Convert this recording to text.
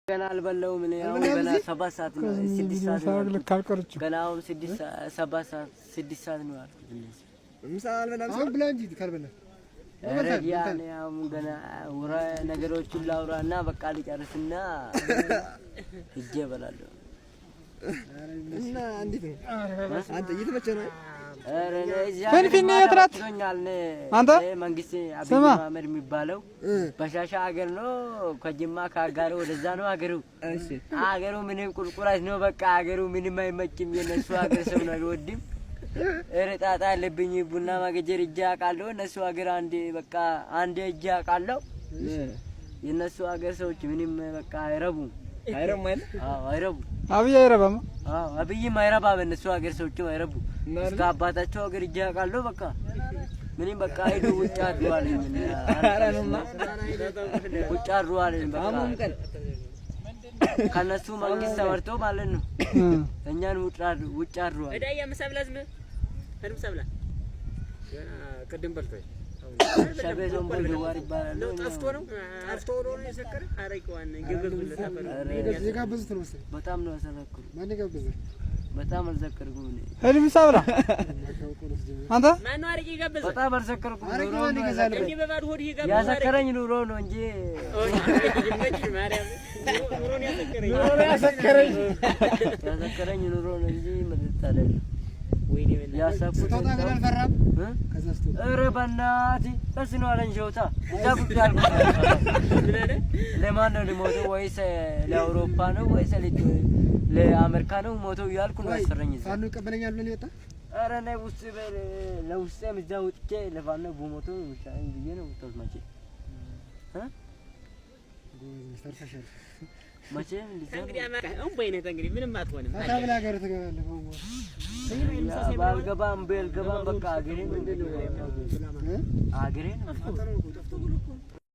ገና አልበላሁም እኔ ያው ገና 7 ሰዓት ነው 6 ሰዓት ነው ካልቀረች ገና አሁን 6 7 ሰዓት 6 ሰዓት ነው አይደል ምሳ አልበላም ሰው ብላ እንጂ ካልበላ ያኔ ያው ገና ወራ ነገሮችን ላውራና በቃ ልጨርስና ሂጄ እበላለሁ እና እንዴት ነው አንተ እየተመቸህ ነው ፍንፍኔ የትራት አንተ መንግስት አብይ ማመር የሚባለው በሻሻ ሀገር ነው ከጅማ ካጋሩ ወደዛ ነው ሀገሩ እሺ ሀገሩ ምንም ቁልቁላት ነው በቃ ሀገሩ ምንም አይመችም የነሱ ሀገር ሰው ነው አይወድም እረጣጣ አለብኝ ቡና ማገጀር እጃ አቃለው እነሱ ሀገር አንዴ በቃ አንዴ እጃ አቃለው የነሱ ሀገር ሰዎች ምንም በቃ አይረቡም አይረባም አዎ አይረቡ አብይ አይረባም አዎ አብይ ማይረባ በእነሱ ሀገር ሰዎች አይረቡ እስከ አባታቸው ሀገር እጃ አቃለው በቃ ምንም በቃ አይዱ ውጭ አድዋለኝ አራራንማ ውጭ አድዋለኝ በቃ ከነሱ መንግስት ተመርጦ ማለት ነው እኛን ውጭ አድዋል እዳያ መሰብላዝም ህርም ሰብላ ገና ቀደም በልቷል ሸበዞም በልዋር ይባላል ነው ጠፍቶ ነው የሰከረ አረቂዋን ገበዝለት አፈር የጋበዙት ነው መሰለኝ በጣም ነው ያሰረኩት ማን የጋበዘ በጣም አልዘከርኩም እኔ ህልም ሰብላ አንተ ማን ነው አረቂ ጋበዘ በጣም አልዘከርኩም ኑሮ ነው እንዴ በባዶ ሆድ ይጋበዘ ያሰከረኝ ኑሮ ነው እንጂ ማርያም ኑሮ ያሰከረኝ ኑሮ ነው እንጂ መጥታ አይደለም ወይኔ ያሳኩት ተጣጣን ፈራም ከዛስቶ ኧረ በእናትህ ተስኖ አለንጆታ ዳጉት ያልኩት ለማን ነው ለሞተው ወይስ ለአውሮፓ ነው ወይስ ለአሜሪካ ነው ሞተው ያልኩ ነው ያሰረኝ ፋኑ ይቀበለኛል ብለን ይወጣ ኧረ ነይ ውስጥ ለውስጤ ምዛው ጥቄ ለፋኑ በሞተው ውሻን ብዬ ነው ተስማቼ ሰርተሻል ማቼ እንግዲህ አሁን በእኔ እንግዲህ ምንም አትሆንም ታብላ ሀገር ተገባለህ ባልገባም በልገባም በቃ አገሬ ነው አገሬ ነው